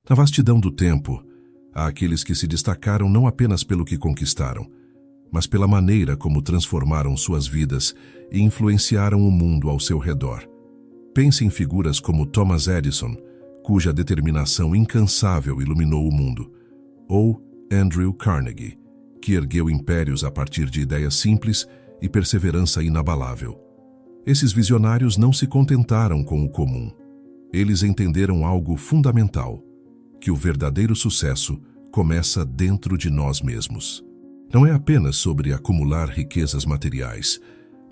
Na vastidão do tempo, há aqueles que se destacaram não apenas pelo que conquistaram, mas pela maneira como transformaram suas vidas e influenciaram o mundo ao seu redor. Pense em figuras como Thomas Edison, cuja determinação incansável iluminou o mundo, ou Andrew Carnegie, que ergueu impérios a partir de ideias simples e perseverança inabalável. Esses visionários não se contentaram com o comum. Eles entenderam algo fundamental, que o verdadeiro sucesso começa dentro de nós mesmos. Não é apenas sobre acumular riquezas materiais,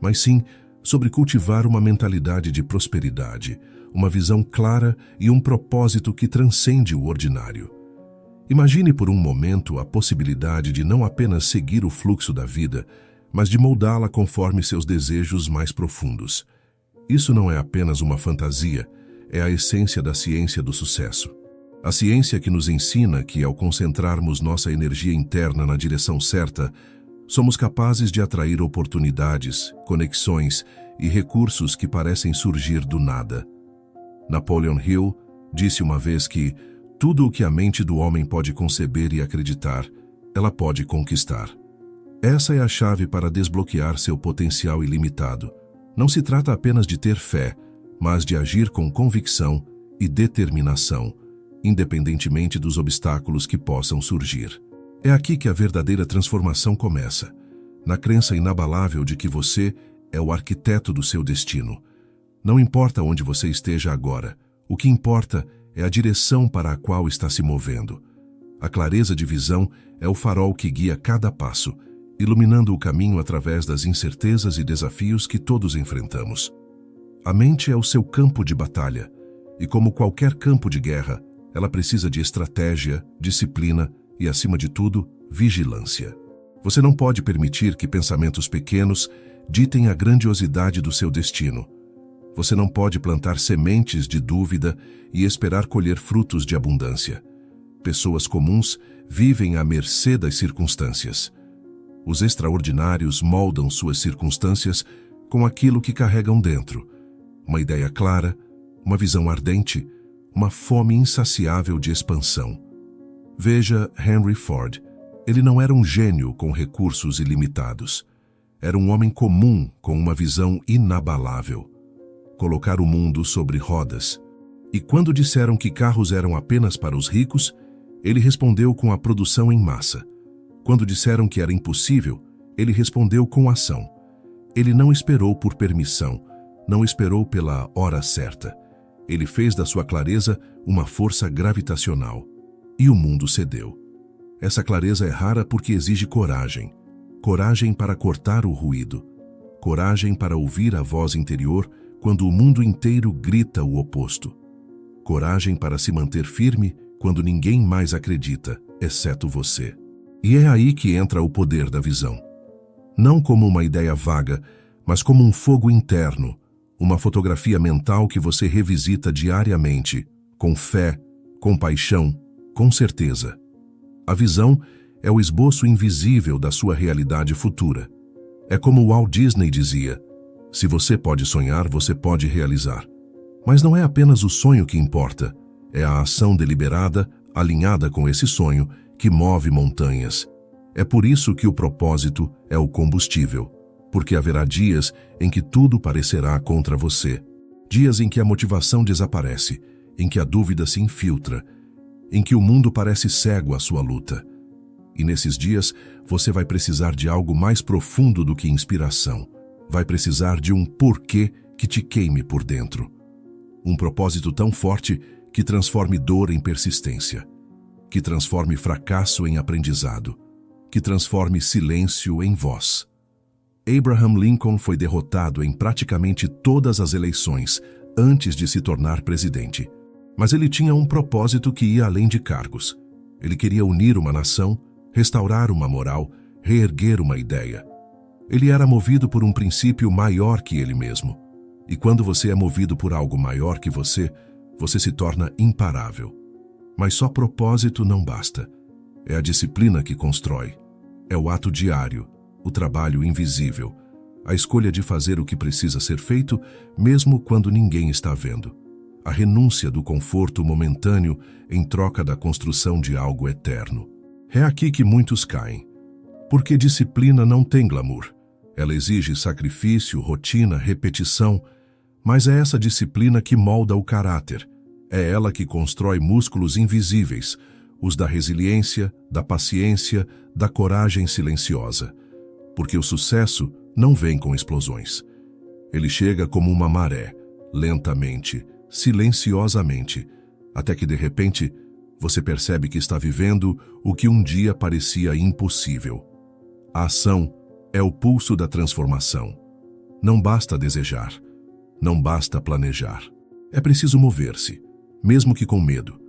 mas sim sobre cultivar uma mentalidade de prosperidade, uma visão clara e um propósito que transcende o ordinário. Imagine por um momento a possibilidade de não apenas seguir o fluxo da vida, mas de moldá-la conforme seus desejos mais profundos. Isso não é apenas uma fantasia, é a essência da ciência do sucesso. A ciência que nos ensina que, ao concentrarmos nossa energia interna na direção certa, somos capazes de atrair oportunidades, conexões e recursos que parecem surgir do nada. Napoleon Hill disse uma vez que tudo o que a mente do homem pode conceber e acreditar, ela pode conquistar. Essa é a chave para desbloquear seu potencial ilimitado. Não se trata apenas de ter fé, mas de agir com convicção e determinação, independentemente dos obstáculos que possam surgir. É aqui que a verdadeira transformação começa, na crença inabalável de que você é o arquiteto do seu destino. Não importa onde você esteja agora, o que importa é a direção para a qual está se movendo. A clareza de visão é o farol que guia cada passo, iluminando o caminho através das incertezas e desafios que todos enfrentamos. A mente é o seu campo de batalha, e como qualquer campo de guerra, ela precisa de estratégia, disciplina e, acima de tudo, vigilância. Você não pode permitir que pensamentos pequenos ditem a grandiosidade do seu destino. Você não pode plantar sementes de dúvida e esperar colher frutos de abundância. Pessoas comuns vivem à mercê das circunstâncias. Os extraordinários moldam suas circunstâncias com aquilo que carregam dentro: uma ideia clara, uma visão ardente, uma fome insaciável de expansão. Veja Henry Ford. Ele não era um gênio com recursos ilimitados. Era um homem comum com uma visão inabalável. Colocar o mundo sobre rodas. E quando disseram que carros eram apenas para os ricos, ele respondeu com a produção em massa. Quando disseram que era impossível, ele respondeu com ação. Ele não esperou por permissão, não esperou pela hora certa. Ele fez da sua clareza uma força gravitacional. E o mundo cedeu. Essa clareza é rara porque exige coragem. Coragem para cortar o ruído. Coragem para ouvir a voz interior quando o mundo inteiro grita o oposto. Coragem para se manter firme quando ninguém mais acredita, exceto você. E é aí que entra o poder da visão. Não como uma ideia vaga, mas como um fogo interno, uma fotografia mental que você revisita diariamente, com fé, com paixão, com certeza. A visão é o esboço invisível da sua realidade futura. É como Walt Disney dizia: se você pode sonhar, você pode realizar. Mas não é apenas o sonho que importa, é a ação deliberada, alinhada com esse sonho, que move montanhas. É por isso que o propósito é o combustível, porque haverá dias em que tudo parecerá contra você. Dias em que a motivação desaparece, em que a dúvida se infiltra, em que o mundo parece cego à sua luta. E nesses dias, você vai precisar de algo mais profundo do que inspiração. Vai precisar de um porquê que te queime por dentro. Um propósito tão forte que transforme dor em persistência, que transforme fracasso em aprendizado, que transforme silêncio em voz. Abraham Lincoln foi derrotado em praticamente todas as eleições antes de se tornar presidente. Mas ele tinha um propósito que ia além de cargos. Ele queria unir uma nação, restaurar uma moral, reerguer uma ideia. Ele era movido por um princípio maior que ele mesmo. E quando você é movido por algo maior que você se torna imparável. Mas só propósito não basta. É a disciplina que constrói. É o ato diário, o trabalho invisível, a escolha de fazer o que precisa ser feito, mesmo quando ninguém está vendo. a renúncia do conforto momentâneo em troca da construção de algo eterno. É aqui que muitos caem. Porque disciplina não tem glamour. Ela exige sacrifício, rotina, repetição, mas é essa disciplina que molda o caráter. É ela que constrói músculos invisíveis, os da resiliência, da paciência, da coragem silenciosa. Porque o sucesso não vem com explosões. Ele chega como uma maré, lentamente, silenciosamente, até que de repente você percebe que está vivendo o que um dia parecia impossível. A ação é o pulso da transformação. Não basta desejar, não basta planejar. É preciso mover-se, mesmo que com medo,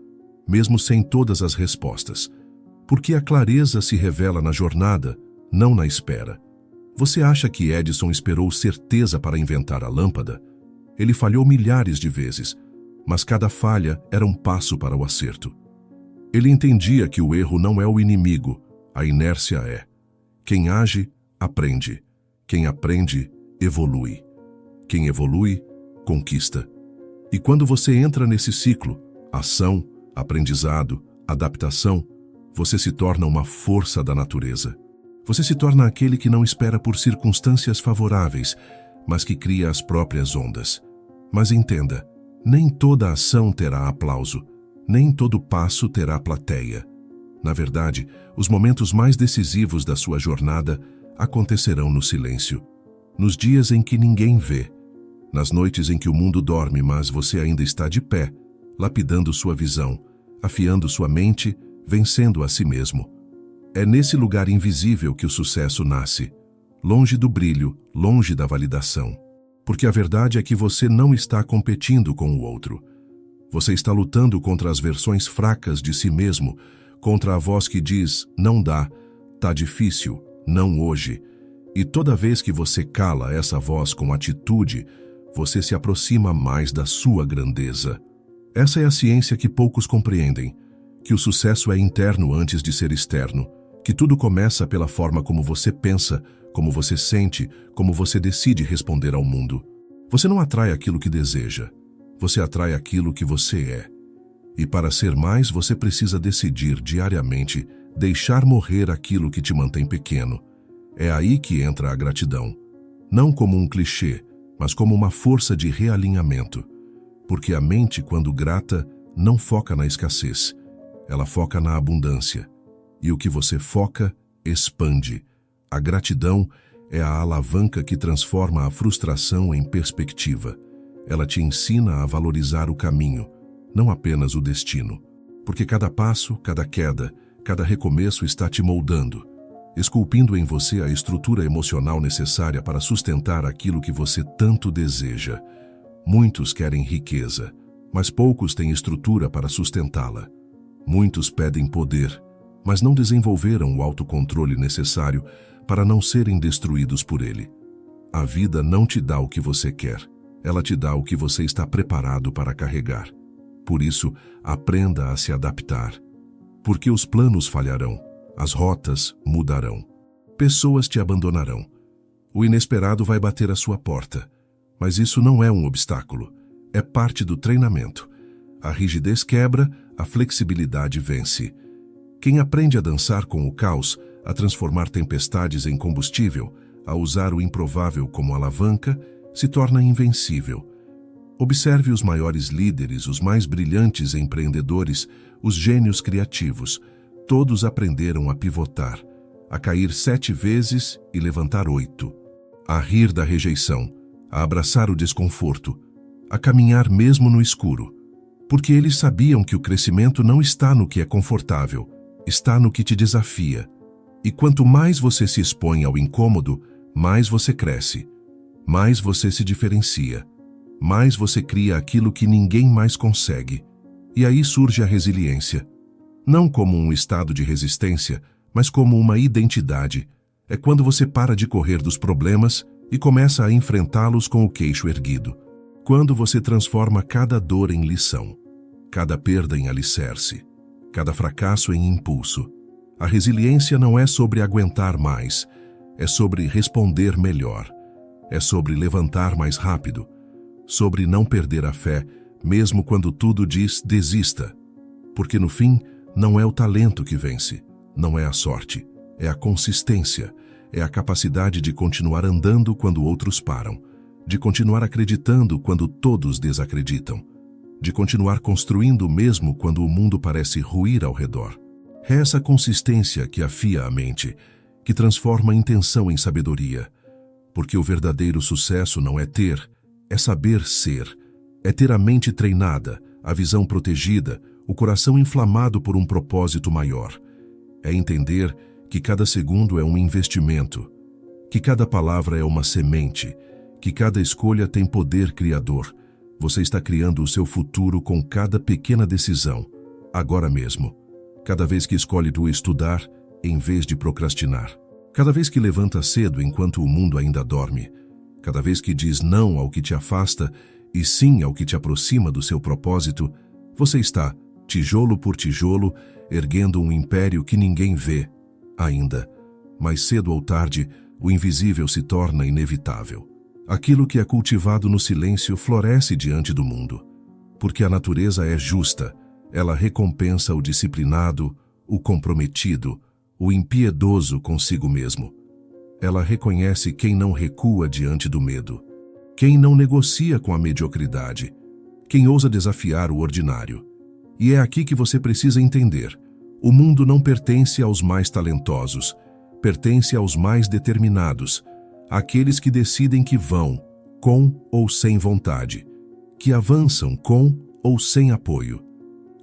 mesmo sem todas as respostas, porque a clareza se revela na jornada, não na espera. Você acha que Edison esperou certeza para inventar a lâmpada? Ele falhou milhares de vezes, mas cada falha era um passo para o acerto. Ele entendia que o erro não é o inimigo, a inércia é. Quem age, aprende. Quem aprende, evolui. Quem evolui, conquista. E quando você entra nesse ciclo, ação, aprendizado, adaptação, você se torna uma força da natureza. Você se torna aquele que não espera por circunstâncias favoráveis, mas que cria as próprias ondas. Mas entenda, nem toda ação terá aplauso, nem todo passo terá plateia. Na verdade, os momentos mais decisivos da sua jornada acontecerão no silêncio, nos dias em que ninguém vê, nas noites em que o mundo dorme, mas você ainda está de pé, lapidando sua visão, afiando sua mente, vencendo a si mesmo. É nesse lugar invisível que o sucesso nasce, longe do brilho, longe da validação. Porque a verdade é que você não está competindo com o outro. Você está lutando contra as versões fracas de si mesmo, contra a voz que diz, não dá, tá difícil, não hoje. E toda vez que você cala essa voz com atitude, você se aproxima mais da sua grandeza. Essa é a ciência que poucos compreendem, que o sucesso é interno antes de ser externo, que tudo começa pela forma como você pensa, como você sente, como você decide responder ao mundo. Você não atrai aquilo que deseja, você atrai aquilo que você é. E para ser mais, você precisa decidir diariamente deixar morrer aquilo que te mantém pequeno. É aí que entra a gratidão. Não como um clichê, mas como uma força de realinhamento. Porque a mente, quando grata, não foca na escassez. Ela foca na abundância. E o que você foca, expande. A gratidão é a alavanca que transforma a frustração em perspectiva. Ela te ensina a valorizar o caminho, não apenas o destino. Porque cada passo, cada queda, cada recomeço está te moldando, esculpindo em você a estrutura emocional necessária para sustentar aquilo que você tanto deseja. Muitos querem riqueza, mas poucos têm estrutura para sustentá-la. Muitos pedem poder, mas não desenvolveram o autocontrole necessário para não serem destruídos por ele. A vida não te dá o que você quer, ela te dá o que você está preparado para carregar. Por isso, aprenda a se adaptar. Porque os planos falharão, as rotas mudarão. Pessoas te abandonarão. O inesperado vai bater à sua porta. Mas isso não é um obstáculo, é parte do treinamento. A rigidez quebra, a flexibilidade vence. Quem aprende a dançar com o caos, a transformar tempestades em combustível, a usar o improvável como alavanca, se torna invencível. Observe os maiores líderes, os mais brilhantes empreendedores, os gênios criativos. Todos aprenderam a pivotar, a cair 7 vezes e levantar 8, a rir da rejeição, a abraçar o desconforto, a caminhar mesmo no escuro. Porque eles sabiam que o crescimento não está no que é confortável, está no que te desafia. E quanto mais você se expõe ao incômodo, mais você cresce, mais você se diferencia, mais você cria aquilo que ninguém mais consegue. E aí surge a resiliência. Não como um estado de resistência, mas como uma identidade. É quando você para de correr dos problemas e começa a enfrentá-los com o queixo erguido. Quando você transforma cada dor em lição, cada perda em alicerce, cada fracasso em impulso. A resiliência não é sobre aguentar mais, é sobre responder melhor, é sobre levantar mais rápido, sobre não perder a fé, mesmo quando tudo diz desista. Porque no fim, não é o talento que vence, não é a sorte, é a consistência, é a capacidade de continuar andando quando outros param, de continuar acreditando quando todos desacreditam, de continuar construindo mesmo quando o mundo parece ruir ao redor. É essa consistência que afia a mente, que transforma a intenção em sabedoria. Porque o verdadeiro sucesso não é ter, é saber ser. É ter a mente treinada, a visão protegida, o coração inflamado por um propósito maior. É entender que cada segundo é um investimento, que cada palavra é uma semente, que cada escolha tem poder criador. Você está criando o seu futuro com cada pequena decisão, agora mesmo. Cada vez que escolhe estudar, em vez de procrastinar. Cada vez que levanta cedo enquanto o mundo ainda dorme. Cada vez que diz não ao que te afasta e sim ao que te aproxima do seu propósito, você está, tijolo por tijolo, erguendo um império que ninguém vê ainda. Mais cedo ou tarde, o invisível se torna inevitável. Aquilo que é cultivado no silêncio floresce diante do mundo. Porque a natureza é justa. Ela recompensa o disciplinado, o comprometido, o impiedoso consigo mesmo. Ela reconhece quem não recua diante do medo, quem não negocia com a mediocridade, quem ousa desafiar o ordinário. E é aqui que você precisa entender: o mundo não pertence aos mais talentosos, pertence aos mais determinados, àqueles que decidem que vão, com ou sem vontade, que avançam com ou sem apoio,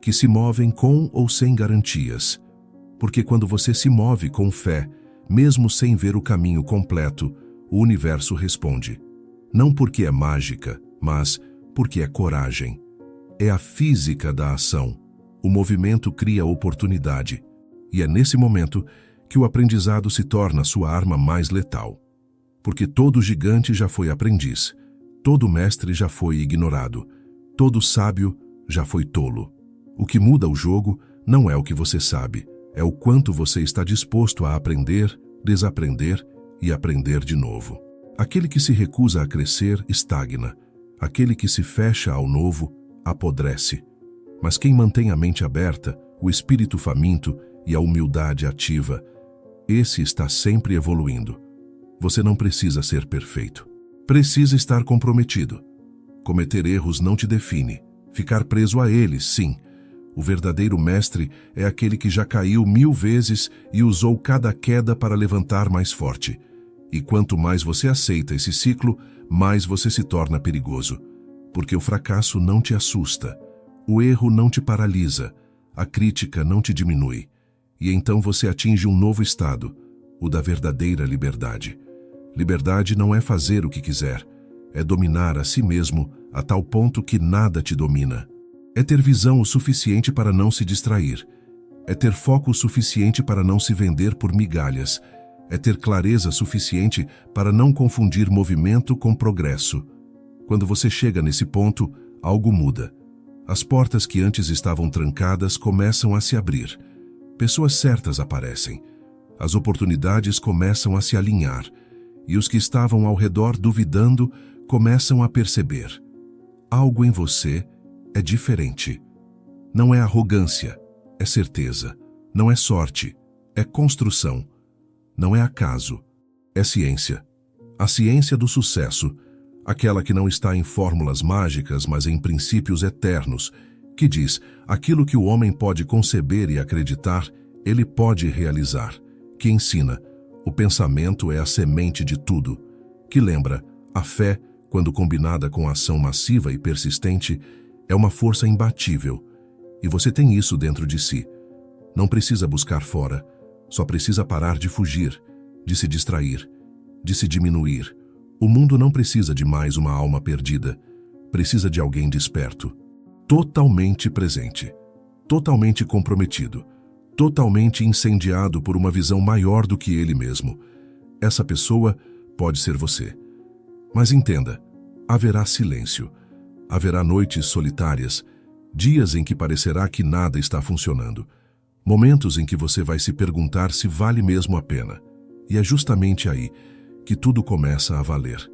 que se movem com ou sem garantias. Porque quando você se move com fé, mesmo sem ver o caminho completo, o universo responde. Não porque é mágica, mas porque é coragem. É a física da ação. O movimento cria oportunidade. E é nesse momento que o aprendizado se torna sua arma mais letal. Porque todo gigante já foi aprendiz, todo mestre já foi ignorado, todo sábio já foi tolo. O que muda o jogo não é o que você sabe, é o quanto você está disposto a aprender, desaprender e aprender de novo. Aquele que se recusa a crescer estagna, aquele que se fecha ao novo apodrece. Mas quem mantém a mente aberta, o espírito faminto e a humildade ativa, esse está sempre evoluindo. Você não precisa ser perfeito. Precisa estar comprometido. Cometer erros não te define. Ficar preso a eles, sim. O verdadeiro mestre é aquele que já caiu 1000 vezes e usou cada queda para levantar mais forte. E quanto mais você aceita esse ciclo, mais você se torna perigoso. Porque o fracasso não te assusta, o erro não te paralisa, a crítica não te diminui. E então você atinge um novo estado, o da verdadeira liberdade. Liberdade não é fazer o que quiser, é dominar a si mesmo a tal ponto que nada te domina. É ter visão o suficiente para não se distrair. É ter foco o suficiente para não se vender por migalhas. É ter clareza suficiente para não confundir movimento com progresso. Quando você chega nesse ponto, algo muda. As portas que antes estavam trancadas começam a se abrir. Pessoas certas aparecem. As oportunidades começam a se alinhar. E os que estavam ao redor duvidando começam a perceber. Algo em você é diferente. Não é arrogância, é certeza. Não é sorte, é construção. Não é acaso, é ciência. A ciência do sucesso, aquela que não está em fórmulas mágicas, mas em princípios eternos, que diz: aquilo que o homem pode conceber e acreditar, ele pode realizar. Que ensina: o pensamento é a semente de tudo. Que lembra: a fé, quando combinada com a ação massiva e persistente, é uma força imbatível. E você tem isso dentro de si. Não precisa buscar fora. Só precisa parar de fugir, de se distrair, de se diminuir. O mundo não precisa de mais uma alma perdida. Precisa de alguém desperto, totalmente presente, totalmente comprometido, totalmente incendiado por uma visão maior do que ele mesmo. Essa pessoa pode ser você. Mas entenda, haverá silêncio. Haverá noites solitárias, dias em que parecerá que nada está funcionando, momentos em que você vai se perguntar se vale mesmo a pena. E é justamente aí que tudo começa a valer.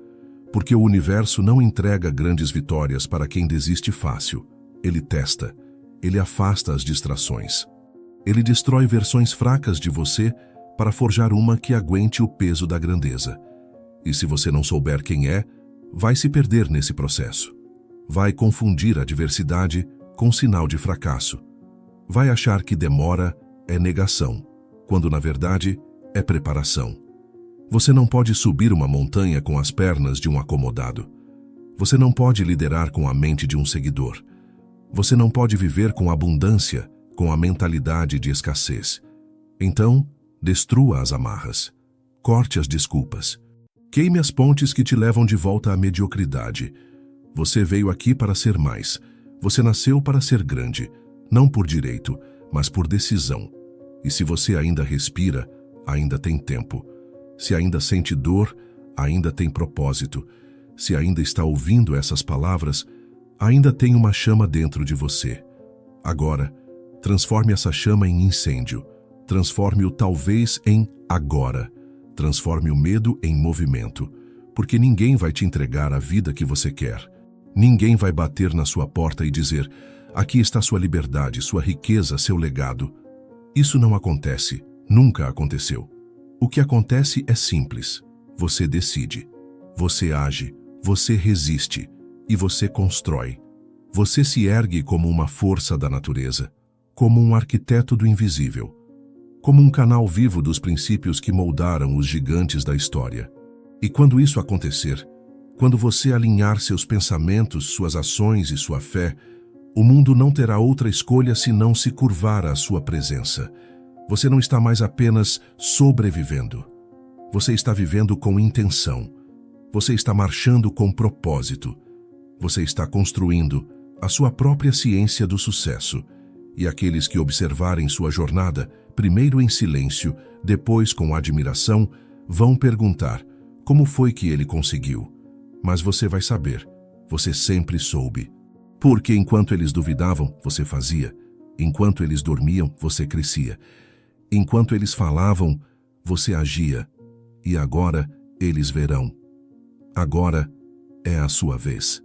Porque o universo não entrega grandes vitórias para quem desiste fácil. Ele testa, ele afasta as distrações. Ele destrói versões fracas de você para forjar uma que aguente o peso da grandeza. E se você não souber quem é, vai se perder nesse processo. Vai confundir a adversidade com sinal de fracasso. Vai achar que demora é negação, quando na verdade é preparação. Você não pode subir uma montanha com as pernas de um acomodado. Você não pode liderar com a mente de um seguidor. Você não pode viver com abundância, com a mentalidade de escassez. Então, destrua as amarras. Corte as desculpas. Queime as pontes que te levam de volta à mediocridade. Você veio aqui para ser mais. Você nasceu para ser grande, não por direito, mas por decisão. E se você ainda respira, ainda tem tempo. Se ainda sente dor, ainda tem propósito. Se ainda está ouvindo essas palavras, ainda tem uma chama dentro de você. Agora, transforme essa chama em incêndio. Transforme o talvez em agora. Transforme o medo em movimento. Porque ninguém vai te entregar a vida que você quer. Ninguém vai bater na sua porta e dizer: aqui está sua liberdade, sua riqueza, seu legado. Isso não acontece. Nunca aconteceu. O que acontece é simples. Você decide. Você age. Você resiste. E você constrói. Você se ergue como uma força da natureza, como um arquiteto do invisível, como um canal vivo dos princípios que moldaram os gigantes da história. E quando isso acontecer, quando você alinhar seus pensamentos, suas ações e sua fé, o mundo não terá outra escolha senão se curvar à sua presença. Você não está mais apenas sobrevivendo. Você está vivendo com intenção. Você está marchando com propósito. Você está construindo a sua própria ciência do sucesso. E aqueles que observarem sua jornada, primeiro em silêncio, depois com admiração, vão perguntar: como foi que ele conseguiu? Mas você vai saber, você sempre soube. Porque enquanto eles duvidavam, você fazia. Enquanto eles dormiam, você crescia. Enquanto eles falavam, você agia. E agora eles verão. Agora é a sua vez.